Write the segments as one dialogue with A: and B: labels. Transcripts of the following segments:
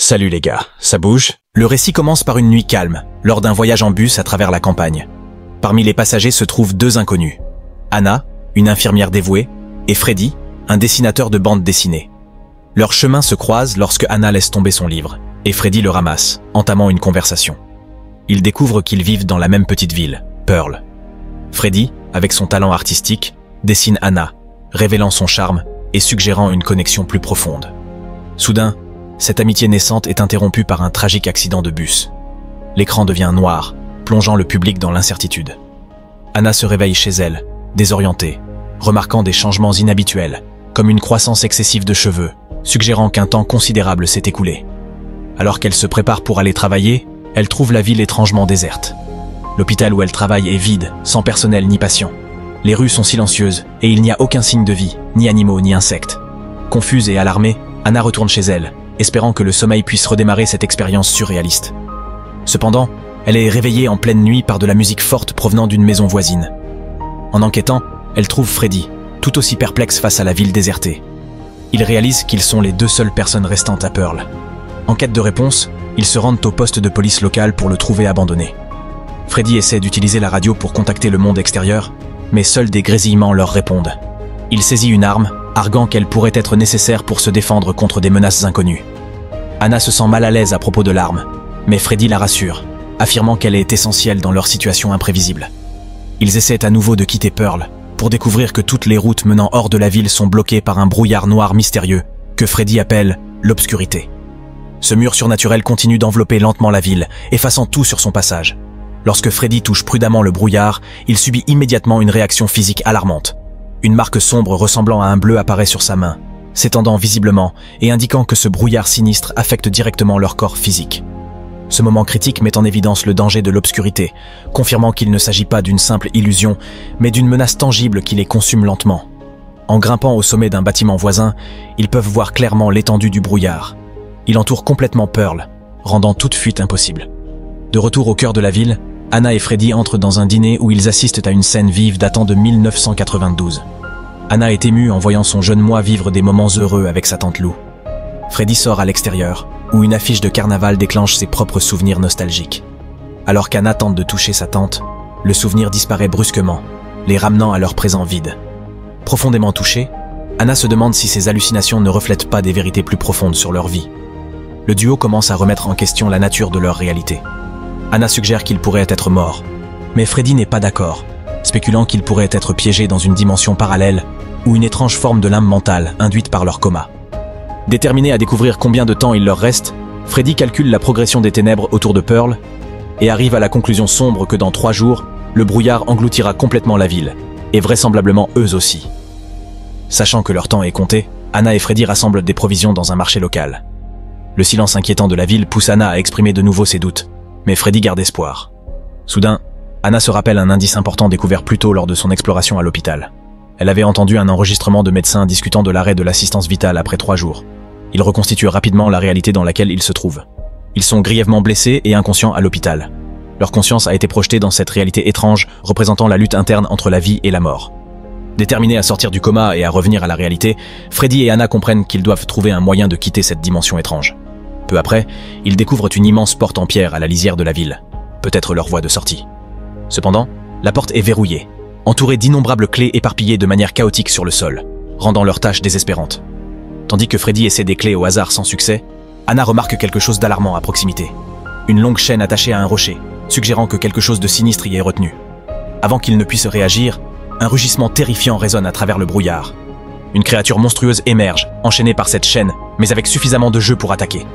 A: Salut les gars, ça bouge? Le récit commence par une nuit calme, lors d'un voyage en bus à travers la campagne. Parmi les passagers se trouvent deux inconnus. Anna, une infirmière dévouée, et Freddy, un dessinateur de bandes dessinées. Leurs chemins se croisent lorsque Anna laisse tomber son livre, et Freddy le ramasse, entamant une conversation. Ils découvrent qu'ils vivent dans la même petite ville, Pearl. Freddy, avec son talent artistique, dessine Anna, révélant son charme et suggérant une connexion plus profonde. Soudain, cette amitié naissante est interrompue par un tragique accident de bus. L'écran devient noir, plongeant le public dans l'incertitude. Anna se réveille chez elle, désorientée, remarquant des changements inhabituels, comme une croissance excessive de cheveux, suggérant qu'un temps considérable s'est écoulé. Alors qu'elle se prépare pour aller travailler, elle trouve la ville étrangement déserte. L'hôpital où elle travaille est vide, sans personnel ni patient. Les rues sont silencieuses et il n'y a aucun signe de vie, ni animaux ni insectes. Confuse et alarmée, Anna retourne chez elle, espérant que le sommeil puisse redémarrer cette expérience surréaliste. Cependant, elle est réveillée en pleine nuit par de la musique forte provenant d'une maison voisine. En enquêtant, elle trouve Freddy, tout aussi perplexe face à la ville désertée. Ils réalisent qu'ils sont les deux seules personnes restantes à Pearl. En quête de réponse, ils se rendent au poste de police local pour le trouver abandonné. Freddy essaie d'utiliser la radio pour contacter le monde extérieur, mais seuls des grésillements leur répondent. Il saisit une arme, arguant qu'elle pourrait être nécessaire pour se défendre contre des menaces inconnues. Anna se sent mal à l'aise à propos de l'arme, mais Freddy la rassure, affirmant qu'elle est essentielle dans leur situation imprévisible. Ils essaient à nouveau de quitter Pearl, pour découvrir que toutes les routes menant hors de la ville sont bloquées par un brouillard noir mystérieux, que Freddy appelle l'obscurité. Ce mur surnaturel continue d'envelopper lentement la ville, effaçant tout sur son passage. Lorsque Freddy touche prudemment le brouillard, il subit immédiatement une réaction physique alarmante. Une marque sombre ressemblant à un bleu apparaît sur sa main, s'étendant visiblement et indiquant que ce brouillard sinistre affecte directement leur corps physique. Ce moment critique met en évidence le danger de l'obscurité, confirmant qu'il ne s'agit pas d'une simple illusion, mais d'une menace tangible qui les consume lentement. En grimpant au sommet d'un bâtiment voisin, ils peuvent voir clairement l'étendue du brouillard. Il entoure complètement Pearl, rendant toute fuite impossible. De retour au cœur de la ville, Anna et Freddy entrent dans un dîner où ils assistent à une scène vive datant de 1992. Anna est émue en voyant son jeune moi vivre des moments heureux avec sa tante Lou. Freddy sort à l'extérieur, où une affiche de carnaval déclenche ses propres souvenirs nostalgiques. Alors qu'Anna tente de toucher sa tante, le souvenir disparaît brusquement, les ramenant à leur présent vide. Profondément touchée, Anna se demande si ces hallucinations ne reflètent pas des vérités plus profondes sur leur vie. Le duo commence à remettre en question la nature de leur réalité. Anna suggère qu'ils pourraient être morts, mais Freddy n'est pas d'accord, spéculant qu'ils pourraient être piégés dans une dimension parallèle ou une étrange forme de lame mentale induite par leur coma. Déterminé à découvrir combien de temps il leur reste, Freddy calcule la progression des ténèbres autour de Pearl et arrive à la conclusion sombre que dans 3 jours, le brouillard engloutira complètement la ville, et vraisemblablement eux aussi. Sachant que leur temps est compté, Anna et Freddy rassemblent des provisions dans un marché local. Le silence inquiétant de la ville pousse Anna à exprimer de nouveau ses doutes, mais Freddy garde espoir. Soudain, Anna se rappelle un indice important découvert plus tôt lors de son exploration à l'hôpital. Elle avait entendu un enregistrement de médecins discutant de l'arrêt de l'assistance vitale après 3 jours. Ils reconstituent rapidement la réalité dans laquelle ils se trouvent. Ils sont grièvement blessés et inconscients à l'hôpital. Leur conscience a été projetée dans cette réalité étrange représentant la lutte interne entre la vie et la mort. Déterminés à sortir du coma et à revenir à la réalité, Freddy et Anna comprennent qu'ils doivent trouver un moyen de quitter cette dimension étrange. Peu après, ils découvrent une immense porte en pierre à la lisière de la ville, peut-être leur voie de sortie. Cependant, la porte est verrouillée, entourée d'innombrables clés éparpillées de manière chaotique sur le sol, rendant leur tâche désespérante. Tandis que Freddy essaie des clés au hasard sans succès, Anna remarque quelque chose d'alarmant à proximité. Une longue chaîne attachée à un rocher, suggérant que quelque chose de sinistre y est retenu. Avant qu'il ne puisse réagir, un rugissement terrifiant résonne à travers le brouillard. Une créature monstrueuse émerge, enchaînée par cette chaîne, mais avec suffisamment de jeu pour attaquer.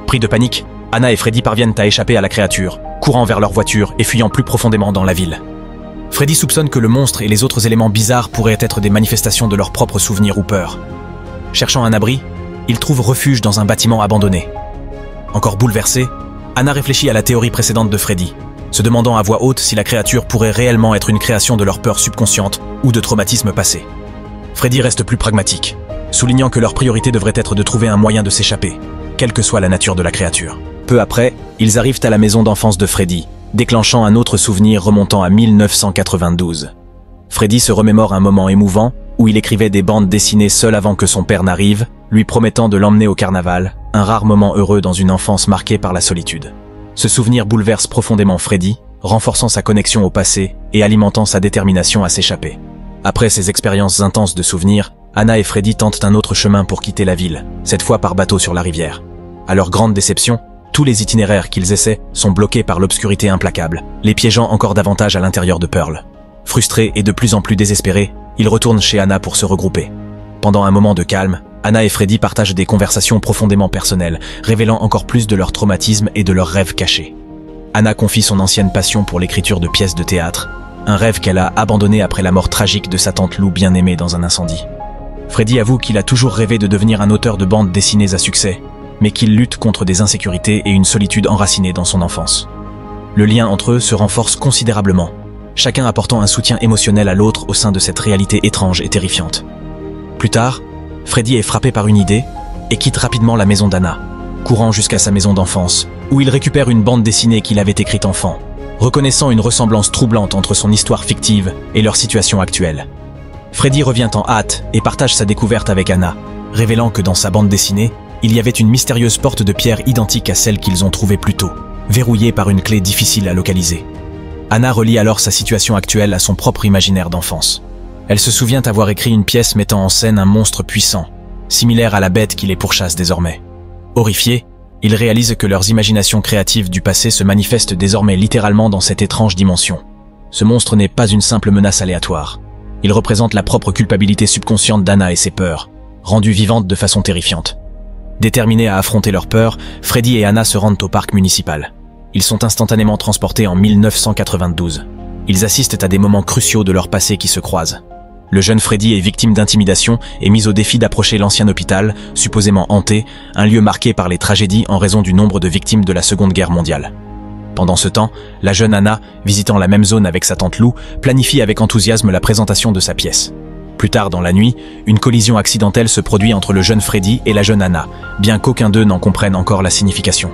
A: Pris de panique, Anna et Freddy parviennent à échapper à la créature, courant vers leur voiture et fuyant plus profondément dans la ville. Freddy soupçonne que le monstre et les autres éléments bizarres pourraient être des manifestations de leurs propres souvenirs ou peurs. Cherchant un abri, il trouve refuge dans un bâtiment abandonné. Encore bouleversée, Anna réfléchit à la théorie précédente de Freddy, se demandant à voix haute si la créature pourrait réellement être une création de leur peur subconsciente ou de traumatismes passés. Freddy reste plus pragmatique, soulignant que leur priorité devrait être de trouver un moyen de s'échapper, quelle que soit la nature de la créature. Peu après, ils arrivent à la maison d'enfance de Freddy, déclenchant un autre souvenir remontant à 1992. Freddy se remémore un moment émouvant où il écrivait des bandes dessinées seul avant que son père n'arrive, lui promettant de l'emmener au carnaval, un rare moment heureux dans une enfance marquée par la solitude. Ce souvenir bouleverse profondément Freddy, renforçant sa connexion au passé et alimentant sa détermination à s'échapper. Après ces expériences intenses de souvenirs, Anna et Freddy tentent un autre chemin pour quitter la ville, cette fois par bateau sur la rivière. À leur grande déception, tous les itinéraires qu'ils essaient sont bloqués par l'obscurité implacable, les piégeant encore davantage à l'intérieur de Pearl. Frustrés et de plus en plus désespérés, ils retournent chez Anna pour se regrouper. Pendant un moment de calme, Anna et Freddy partagent des conversations profondément personnelles, révélant encore plus de leur traumatisme et de leurs rêves cachés. Anna confie son ancienne passion pour l'écriture de pièces de théâtre, un rêve qu'elle a abandonné après la mort tragique de sa tante Lou bien aimée dans un incendie. Freddy avoue qu'il a toujours rêvé de devenir un auteur de bandes dessinées à succès, mais qu'il lutte contre des insécurités et une solitude enracinée dans son enfance. Le lien entre eux se renforce considérablement, chacun apportant un soutien émotionnel à l'autre au sein de cette réalité étrange et terrifiante. Plus tard, Freddy est frappé par une idée et quitte rapidement la maison d'Anna, courant jusqu'à sa maison d'enfance, où il récupère une bande dessinée qu'il avait écrite enfant, reconnaissant une ressemblance troublante entre son histoire fictive et leur situation actuelle. Freddy revient en hâte et partage sa découverte avec Anna, révélant que dans sa bande dessinée, il y avait une mystérieuse porte de pierre identique à celle qu'ils ont trouvée plus tôt, verrouillée par une clé difficile à localiser. Anna relie alors sa situation actuelle à son propre imaginaire d'enfance. Elle se souvient avoir écrit une pièce mettant en scène un monstre puissant, similaire à la bête qui les pourchasse désormais. Horrifiés, ils réalisent que leurs imaginations créatives du passé se manifestent désormais littéralement dans cette étrange dimension. Ce monstre n'est pas une simple menace aléatoire. Il représente la propre culpabilité subconsciente d'Anna et ses peurs, rendues vivantes de façon terrifiante. Déterminés à affronter leurs peurs, Freddy et Anna se rendent au parc municipal. Ils sont instantanément transportés en 1992. Ils assistent à des moments cruciaux de leur passé qui se croisent. Le jeune Freddy est victime d'intimidation et mis au défi d'approcher l'ancien hôpital, supposément hanté, un lieu marqué par les tragédies en raison du nombre de victimes de la Seconde Guerre mondiale. Pendant ce temps, la jeune Anna, visitant la même zone avec sa tante Lou, planifie avec enthousiasme la présentation de sa pièce. Plus tard dans la nuit, une collision accidentelle se produit entre le jeune Freddy et la jeune Anna, bien qu'aucun d'eux n'en comprenne encore la signification.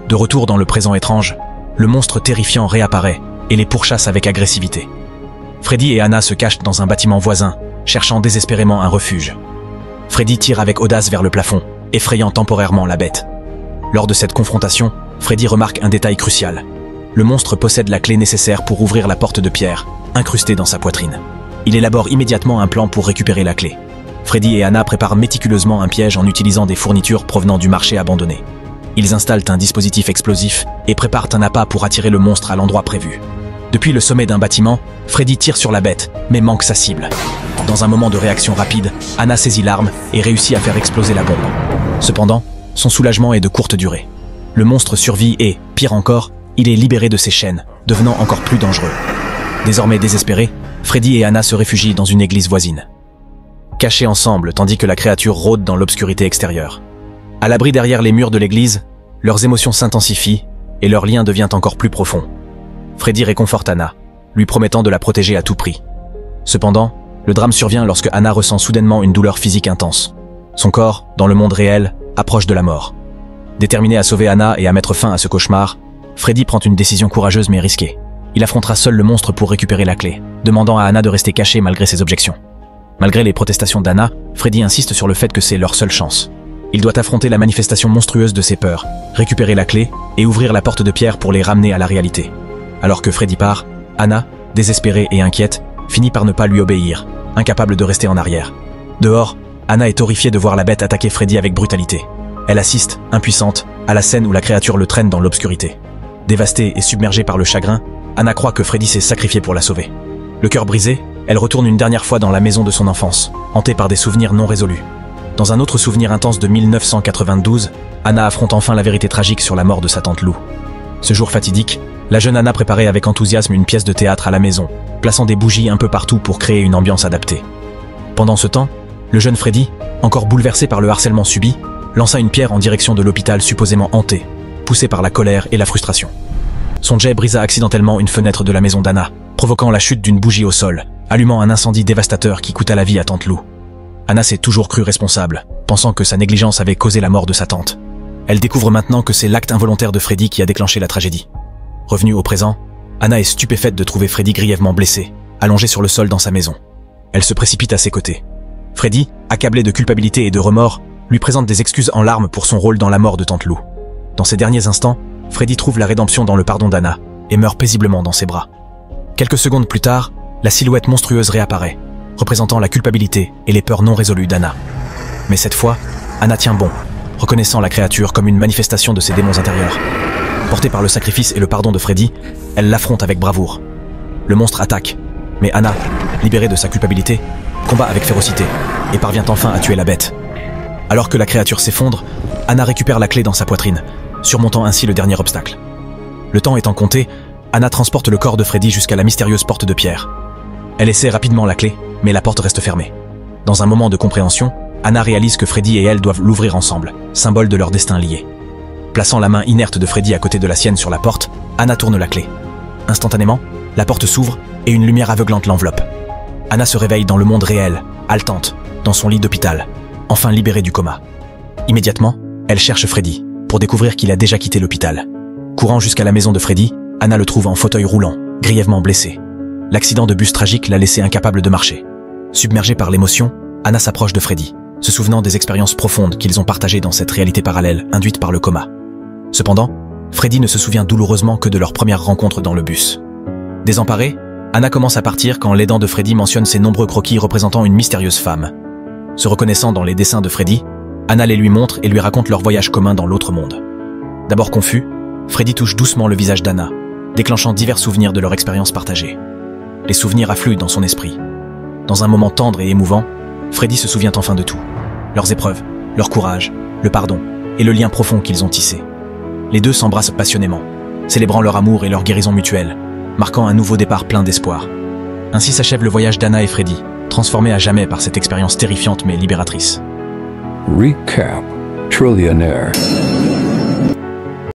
A: De retour dans le présent étrange, le monstre terrifiant réapparaît et les pourchasse avec agressivité. Freddy et Anna se cachent dans un bâtiment voisin, cherchant désespérément un refuge. Freddy tire avec audace vers le plafond, effrayant temporairement la bête. Lors de cette confrontation, Freddy remarque un détail crucial. Le monstre possède la clé nécessaire pour ouvrir la porte de pierre, incrustée dans sa poitrine. Il élabore immédiatement un plan pour récupérer la clé. Freddy et Anna préparent méticuleusement un piège en utilisant des fournitures provenant du marché abandonné. Ils installent un dispositif explosif et préparent un appât pour attirer le monstre à l'endroit prévu. Depuis le sommet d'un bâtiment, Freddy tire sur la bête, mais manque sa cible. Dans un moment de réaction rapide, Anna saisit l'arme et réussit à faire exploser la bombe. Cependant, son soulagement est de courte durée. Le monstre survit et, pire encore, il est libéré de ses chaînes, devenant encore plus dangereux. Désormais désespérés, Freddy et Anna se réfugient dans une église voisine. Cachés ensemble tandis que la créature rôde dans l'obscurité extérieure. À l'abri derrière les murs de l'église, leurs émotions s'intensifient et leur lien devient encore plus profond. Freddy réconforte Anna, lui promettant de la protéger à tout prix. Cependant, le drame survient lorsque Anna ressent soudainement une douleur physique intense. Son corps, dans le monde réel, approche de la mort. Déterminé à sauver Anna et à mettre fin à ce cauchemar, Freddy prend une décision courageuse mais risquée. Il affrontera seul le monstre pour récupérer la clé, demandant à Anna de rester cachée malgré ses objections. Malgré les protestations d'Anna, Freddy insiste sur le fait que c'est leur seule chance. Il doit affronter la manifestation monstrueuse de ses peurs, récupérer la clé et ouvrir la porte de pierre pour les ramener à la réalité. Alors que Freddy part, Anna, désespérée et inquiète, finit par ne pas lui obéir, incapable de rester en arrière. Dehors, Anna est horrifiée de voir la bête attaquer Freddy avec brutalité. Elle assiste, impuissante, à la scène où la créature le traîne dans l'obscurité. Dévastée et submergée par le chagrin, Anna croit que Freddy s'est sacrifié pour la sauver. Le cœur brisé, elle retourne une dernière fois dans la maison de son enfance, hantée par des souvenirs non résolus. Dans un autre souvenir intense de 1992, Anna affronte enfin la vérité tragique sur la mort de sa tante Lou. Ce jour fatidique, la jeune Anna préparait avec enthousiasme une pièce de théâtre à la maison, plaçant des bougies un peu partout pour créer une ambiance adaptée. Pendant ce temps, le jeune Freddy, encore bouleversé par le harcèlement subi, lança une pierre en direction de l'hôpital supposément hanté, poussé par la colère et la frustration. Son jet brisa accidentellement une fenêtre de la maison d'Anna, provoquant la chute d'une bougie au sol, allumant un incendie dévastateur qui coûta la vie à tante Lou. Anna s'est toujours crue responsable, pensant que sa négligence avait causé la mort de sa tante. Elle découvre maintenant que c'est l'acte involontaire de Freddy qui a déclenché la tragédie. Revenue au présent, Anna est stupéfaite de trouver Freddy grièvement blessé, allongé sur le sol dans sa maison. Elle se précipite à ses côtés. Freddy, accablé de culpabilité et de remords, lui présente des excuses en larmes pour son rôle dans la mort de Tante Lou. Dans ces derniers instants, Freddy trouve la rédemption dans le pardon d'Anna et meurt paisiblement dans ses bras. Quelques secondes plus tard, la silhouette monstrueuse réapparaît, représentant la culpabilité et les peurs non résolues d'Anna. Mais cette fois, Anna tient bon, reconnaissant la créature comme une manifestation de ses démons intérieurs. Portée par le sacrifice et le pardon de Freddy, elle l'affronte avec bravoure. Le monstre attaque, mais Anna, libérée de sa culpabilité, combat avec férocité et parvient enfin à tuer la bête. Alors que la créature s'effondre, Anna récupère la clé dans sa poitrine, surmontant ainsi le dernier obstacle. Le temps étant compté, Anna transporte le corps de Freddy jusqu'à la mystérieuse porte de pierre. Elle essaie rapidement la clé, mais la porte reste fermée. Dans un moment de compréhension, Anna réalise que Freddy et elle doivent l'ouvrir ensemble, symbole de leur destin lié. Plaçant la main inerte de Freddy à côté de la sienne sur la porte, Anna tourne la clé. Instantanément, la porte s'ouvre et une lumière aveuglante l'enveloppe. Anna se réveille dans le monde réel, haletante, dans son lit d'hôpital, enfin libérée du coma. Immédiatement, elle cherche Freddy, pour découvrir qu'il a déjà quitté l'hôpital. Courant jusqu'à la maison de Freddy, Anna le trouve en fauteuil roulant, grièvement blessé. L'accident de bus tragique l'a laissé incapable de marcher. Submergée par l'émotion, Anna s'approche de Freddy, se souvenant des expériences profondes qu'ils ont partagées dans cette réalité parallèle induite par le coma. Cependant, Freddy ne se souvient douloureusement que de leur première rencontre dans le bus. Désemparée, Anna commence à partir quand l'aidant de Freddy mentionne ses nombreux croquis représentant une mystérieuse femme. Se reconnaissant dans les dessins de Freddy, Anna les lui montre et lui raconte leur voyage commun dans l'autre monde. D'abord confus, Freddy touche doucement le visage d'Anna, déclenchant divers souvenirs de leur expérience partagée. Les souvenirs affluent dans son esprit. Dans un moment tendre et émouvant, Freddy se souvient enfin de tout. Leurs épreuves, leur courage, le pardon et le lien profond qu'ils ont tissé. Les deux s'embrassent passionnément, célébrant leur amour et leur guérison mutuelle, marquant un nouveau départ plein d'espoir. Ainsi s'achève le voyage d'Anna et Freddy, transformés à jamais par cette expérience terrifiante mais libératrice.
B: Recap Trillionaire.